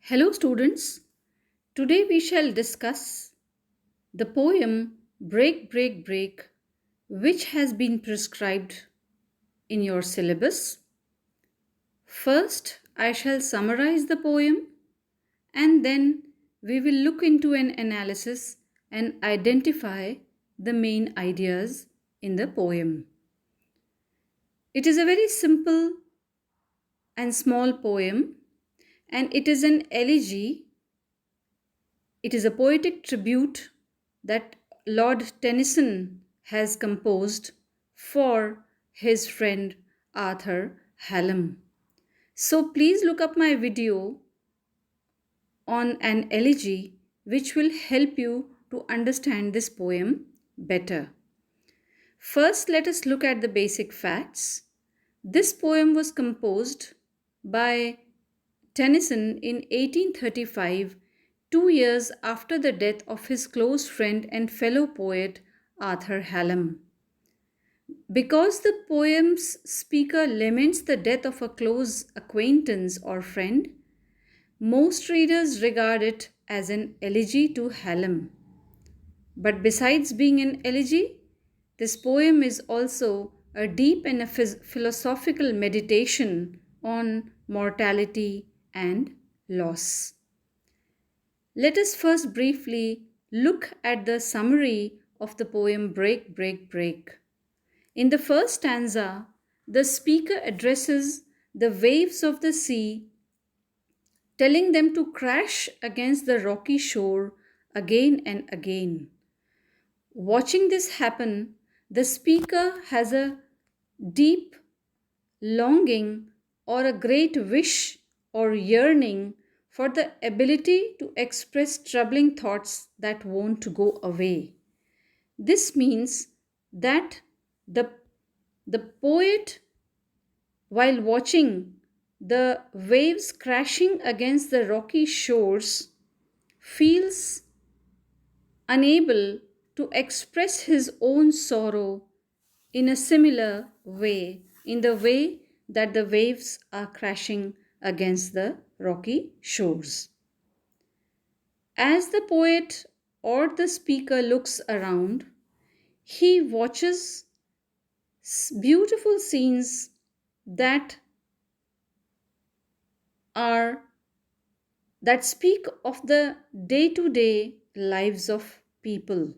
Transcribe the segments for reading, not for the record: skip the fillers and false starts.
Hello, students. Today we shall discuss the poem Break, Break, Break, which has been prescribed in your syllabus. First, I shall summarize the poem and then we will look into an analysis and identify the main ideas in the poem. It is a very simple and small poem, and it is an elegy. It is a poetic tribute that Lord Tennyson has composed for his friend Arthur Hallam. So please look up my video on an elegy which will help you to understand this poem better. First, let us look at the basic facts. This poem was composed by Tennyson in 1835, 2 years after the death of his close friend and fellow poet Arthur Hallam. Because the poem's speaker laments the death of a close acquaintance or friend, most readers regard it as an elegy to Hallam. But besides being an elegy, this poem is also a deep and a philosophical meditation on mortality and loss. Let us first briefly look at the summary of the poem Break, Break, Break. In the first stanza, the speaker addresses the waves of the sea, telling them to crash against the rocky shore again and again. Watching this happen, the speaker has a deep longing or a great wish or yearning for the ability to express troubling thoughts that won't go away. This means that the poet, while watching the waves crashing against the rocky shores, feels unable to express his own sorrow in a similar way, in the way that the waves are crashing against the rocky shores. As the poet or the speaker looks around, he watches beautiful scenes that are that speak of the day-to-day lives of people.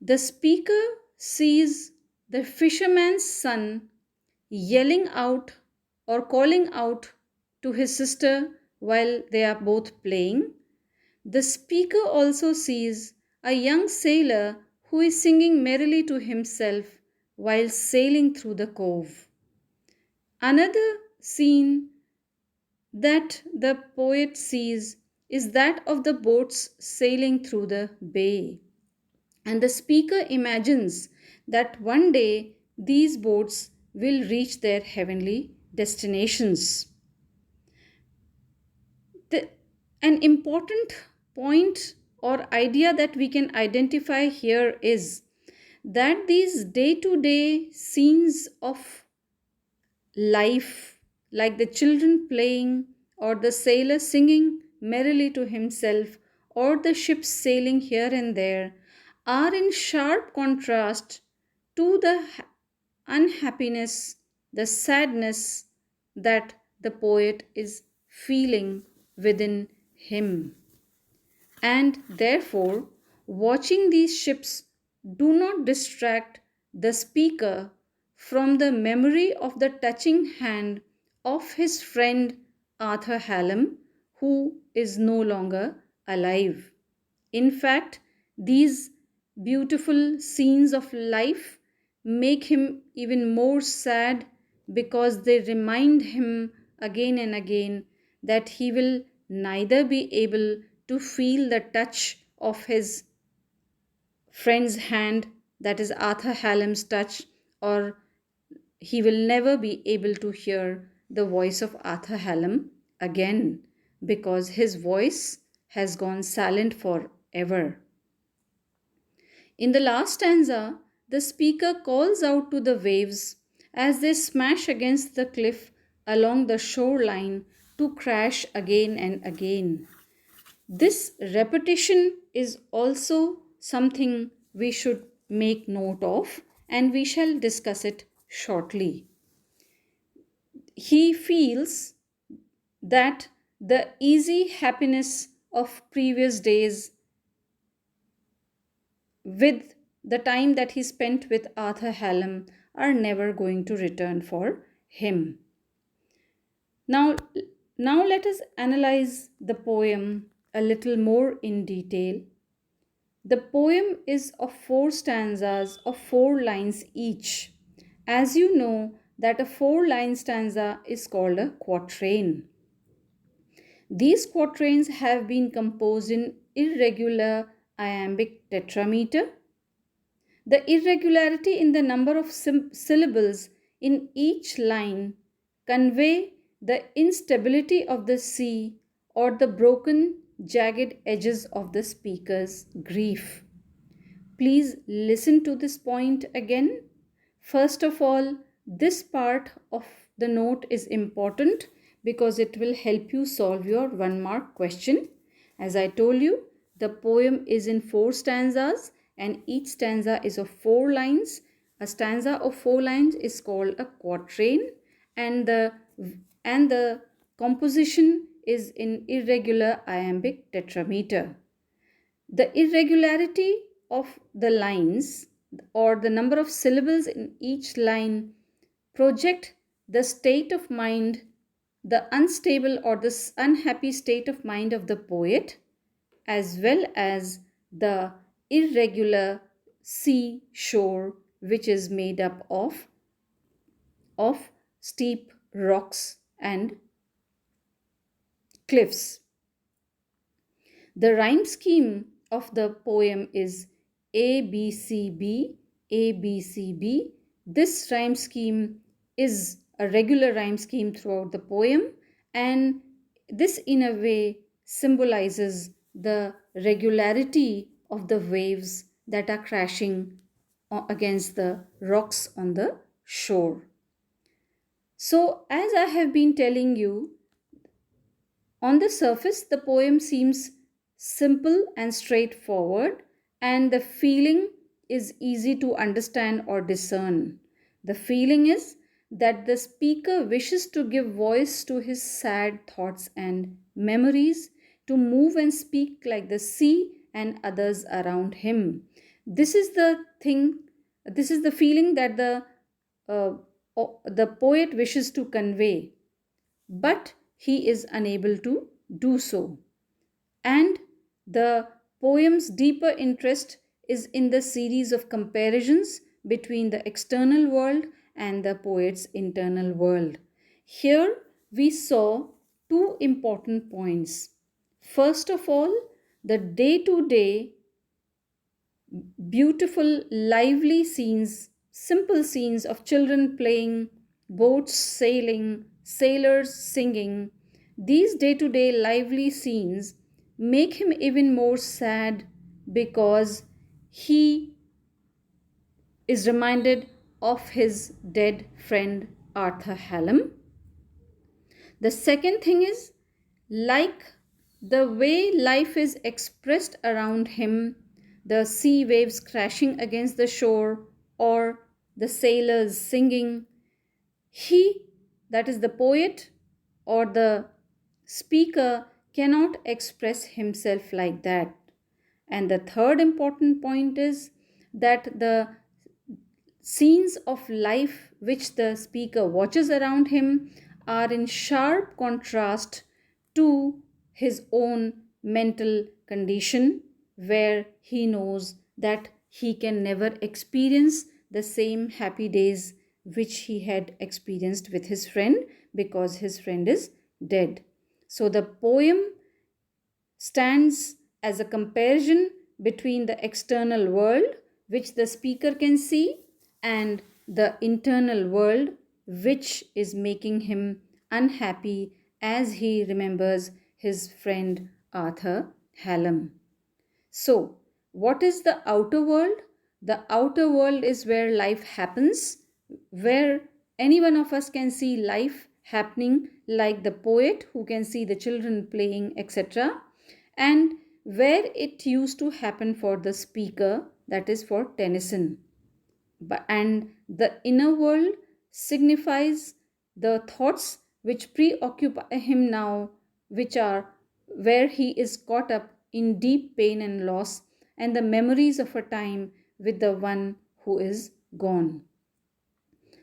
The speaker sees the fisherman's son yelling out or calling out to his sister while they are both playing. The speaker also sees a young sailor who is singing merrily to himself while sailing through the cove. Another scene that the poet sees is that of the boats sailing through the bay. And the speaker imagines that one day these boats will reach their heavenly destinations. An important point or idea that we can identify here is that these day-to-day scenes of life, like the children playing or the sailor singing merrily to himself or the ships sailing here and there, are in sharp contrast to the unhappiness, the sadness that the poet is feeling within him. And therefore, watching these ships do not distract the speaker from the memory of the touching hand of his friend Arthur Hallam, who is no longer alive. In fact, these beautiful scenes of life make him even more sad because they remind him again and again that he will neither be able to feel the touch of his friend's hand, that is Arthur Hallam's touch, or he will never be able to hear the voice of Arthur Hallam again because his voice has gone silent forever. In the last stanza, the speaker calls out to the waves as they smash against the cliff along the shoreline to crash again and again. This repetition is also something we should make note of, and we shall discuss it shortly. He feels that the easy happiness of previous days with the time that he spent with Arthur Hallam are never going to return for him. Now, now let us analyze the poem a little more in detail. The poem is of 4 stanzas of 4 lines each. As you know, that a 4 line stanza is called a quatrain. These quatrains have been composed in irregular iambic tetrameter. The irregularity in the number of syllables in each line convey the instability of the sea or the broken, jagged edges of the speaker's grief. Please listen to this point again. First of all, this part of the note is important because it will help you solve your 1 mark question. As I told you, the poem is in 4 stanzas and each stanza is of 4 lines. A stanza of 4 lines is called a quatrain, and the composition is in irregular iambic tetrameter. The irregularity of the lines or the number of syllables in each line project the state of mind, the unstable or the unhappy state of mind of the poet, as well as the irregular sea shore, which is made up of steep rocks and cliffs. The rhyme scheme of the poem is ABCB, ABCB. This rhyme scheme is a regular rhyme scheme throughout the poem, and this in a way symbolizes the regularity of the waves that are crashing against the rocks on the shore. So, as I have been telling you, on the surface, the poem seems simple and straightforward, and the feeling is easy to understand or discern. The feeling is that the speaker wishes to give voice to his sad thoughts and memories, to move and speak like the sea and others around him. This is the thing, this is the feeling that the poet wishes to convey, but he is unable to do so. And the poem's deeper interest is in the series of comparisons between the external world and the poet's internal world. Here we saw 2 important points. First of all, the day to day beautiful, lively scenes, simple scenes of children playing, boats sailing, sailors singing. These day to day lively scenes make him even more sad because he is reminded of his dead friend Arthur Hallam. The second thing is, like the way life is expressed around him, the sea waves crashing against the shore or the sailors singing, he, that is the poet or the speaker, cannot express himself like that. And the third important point is that the scenes of life which the speaker watches around him are in sharp contrast to his own mental condition, where he knows that he can never experience the same happy days which he had experienced with his friend because his friend is dead. So the poem stands as a comparison between the external world which the speaker can see and the internal world which is making him unhappy as he remembers his friend Arthur Hallam. So, what is the outer world? The outer world is where life happens, where any one of us can see life happening, like the poet who can see the children playing, etc., and where it used to happen for the speaker, that is for Tennyson. And the inner world signifies the thoughts which preoccupy him now, which are where he is caught up in deep pain and loss, and the memories of a time with the one who is gone.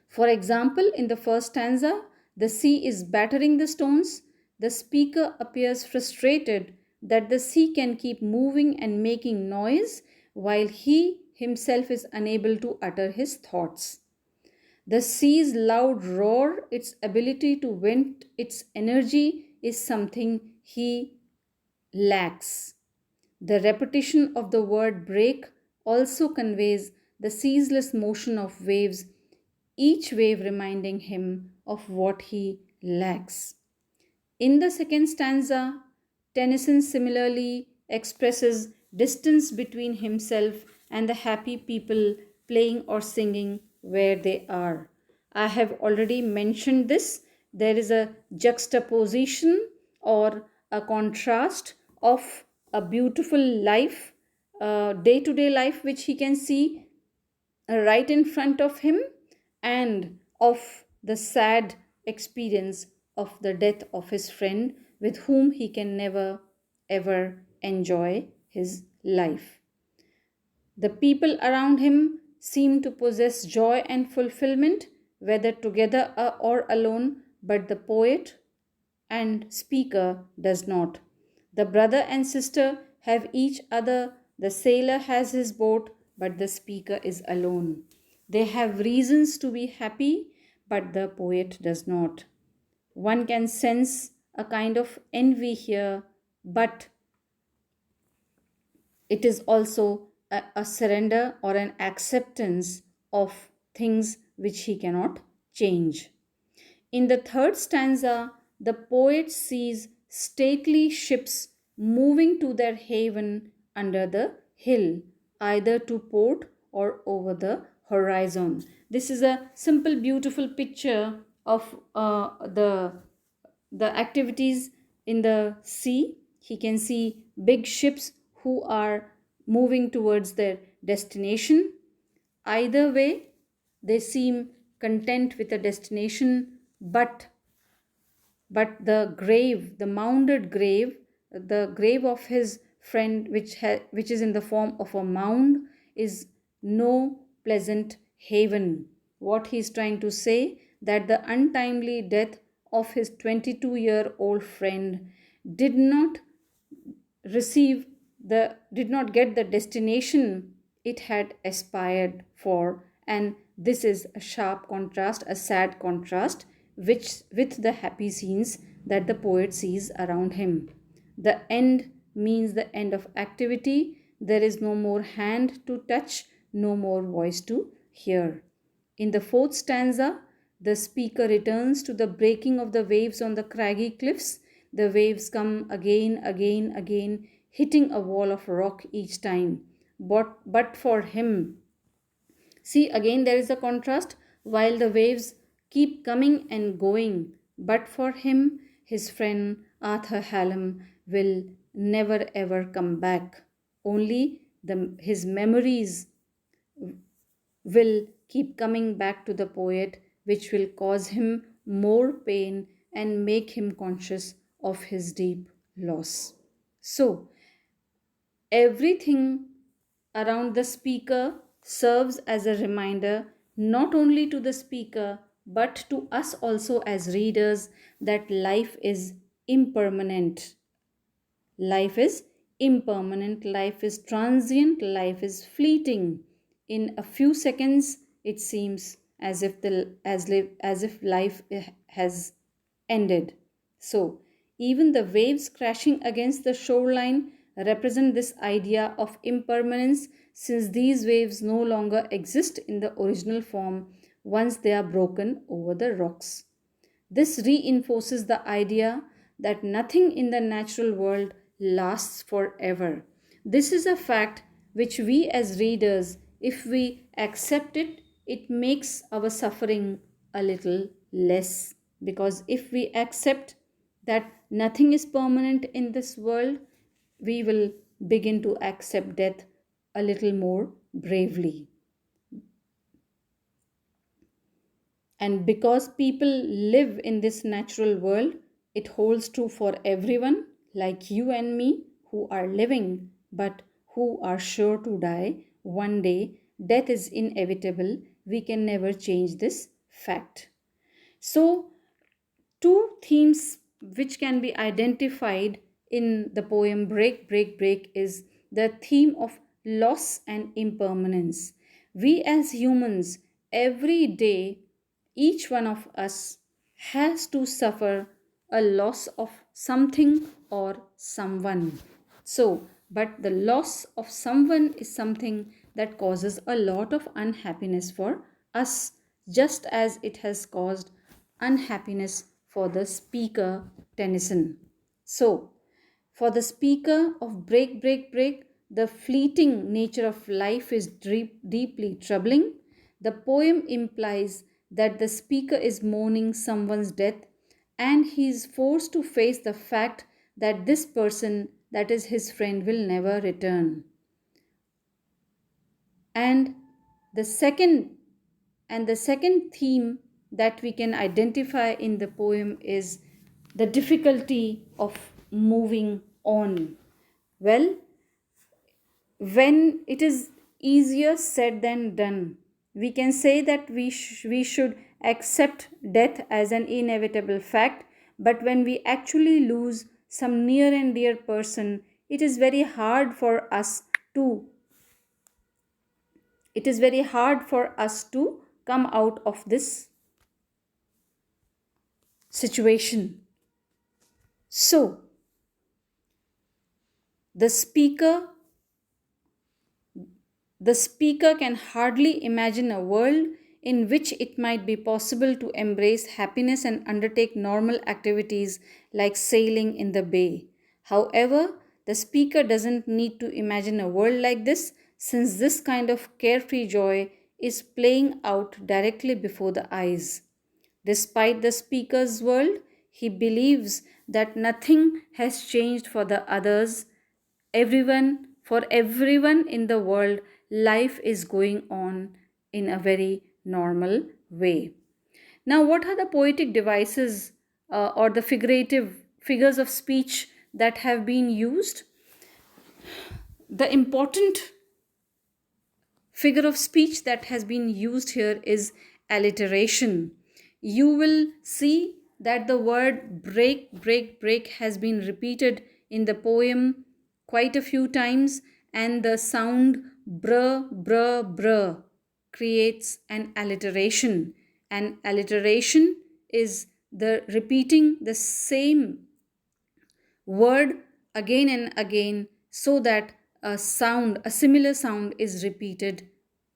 For example, in the first stanza, the sea is battering the stones. The speaker appears frustrated that the sea can keep moving and making noise while he himself is unable to utter his thoughts. The sea's loud roar, its ability to vent its energy, is something he lacks. The repetition of the word break also conveys the ceaseless motion of waves, each wave reminding him of what he lacks. In the second stanza, Tennyson similarly expresses distance between himself and the happy people playing or singing where they are. I have already mentioned this. There is a juxtaposition or a contrast of a beautiful life, day to day life, which he can see right in front of him, and of the sad experience of the death of his friend with whom he can never ever enjoy his life. The people around him seem to possess joy and fulfillment, whether together or alone, but the poet and speaker does not. The brother and sister have each other, the sailor has his boat, but the speaker is alone. They have reasons to be happy, but the poet does not. One can sense a kind of envy here, but it is also a surrender or an acceptance of things which he cannot change. In the third stanza, the poet sees stately ships moving to their haven under the hill, either to port or over the horizon. This is a simple, beautiful picture of the activities in the sea. He can see big ships who are moving towards their destination. Either way, they seem content with the destination, but the grave, the mounded grave, the grave of his friend, which is in the form of a mound, is no pleasant haven. What he is trying to say, that the untimely death of his 22-year-old friend did not receive did not get the destination it had aspired for, and this is a sharp contrast, a sad contrast, which with the happy scenes that the poet sees around him. The end means the end of activity. There is no more hand to touch, no more voice to hear. In the fourth stanza, the speaker returns to the breaking of the waves on the craggy cliffs. The waves come again, again, again, hitting a wall of rock each time. But for him, see, again there is a contrast. While the waves keep coming and going, but for him, his friend Arthur Hallam will never ever come back. Only his memories will keep coming back to the poet, which will cause him more pain and make him conscious of his deep loss. So, everything around the speaker serves as a reminder, not only to the speaker but to us also as readers, that life is impermanent. Life is impermanent, life is transient, life is fleeting. In a few seconds, it seems as if life has ended. So, even the waves crashing against the shoreline represent this idea of impermanence, since these waves no longer exist in the original form once they are broken over the rocks. This reinforces the idea that nothing in the natural world lasts forever. This is a fact which we as readers, if we accept it, it makes our suffering a little less. Because if we accept that nothing is permanent in this world, we will begin to accept death a little more bravely. And because people live in this natural world, it holds true for everyone, like you and me, who are living but who are sure to die one day. Death is inevitable. We can never change this fact. So, two themes which can be identified in the poem Break, Break, Break is the theme of loss and impermanence. We as humans, every day, each one of us has to suffer a loss of something or someone. So, but the loss of someone is something that causes a lot of unhappiness for us, just as it has caused unhappiness for the speaker Tennyson. So, for the speaker of Break, Break, Break, the fleeting nature of life is deeply troubling. The poem implies that the speaker is mourning someone's death and he is forced to face the fact that this person, that is his friend, will never return. And the second theme that we can identify in the poem is the difficulty of moving on. Well, when it is easier said than done, we can say that we should accept death as an inevitable fact, but when we actually lose some near and dear person, it is very hard for us to come out of this situation. So, the speaker the speaker can hardly imagine a world in which it might be possible to embrace happiness and undertake normal activities like sailing in the bay. However, the speaker doesn't need to imagine a world like this, since this kind of carefree joy is playing out directly before the eyes. Despite the speaker's world, he believes that nothing has changed for the others. For everyone in the world, life is going on in a very normal way. Now, what are the poetic devices or the figurative figures of speech that have been used? The important figure of speech that has been used here is alliteration. You will see that the word break, break, break has been repeated in the poem quite a few times, and the sound br, br, br creates an alliteration. An alliteration is the repeating the same word again and again so that a similar sound is repeated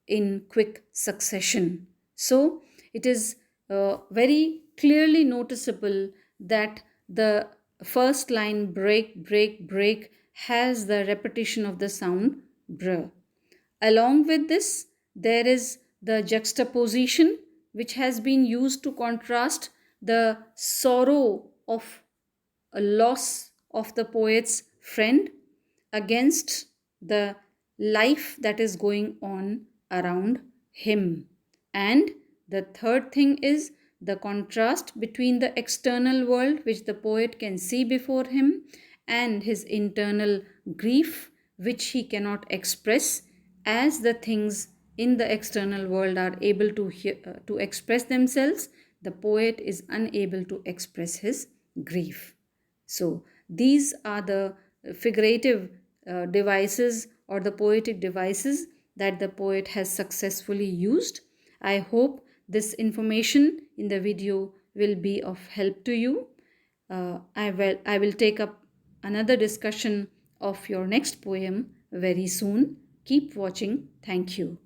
in quick succession. So it is very clearly noticeable that the first line break, break, break has the repetition of the sound br. Along with this, there is the juxtaposition, which has been used to contrast the sorrow of a loss of the poet's friend against the life that is going on around him. And the third thing is the contrast between the external world, which the poet can see before him, and his internal grief, which he cannot express, as the things in the external world are able to express themselves. The poet is unable to express his grief. So, these are the figurative devices or the poetic devices that the poet has successfully used. I hope this information in the video will be of help to you. I will take up another discussion of your next poem very soon. Keep watching. Thank you.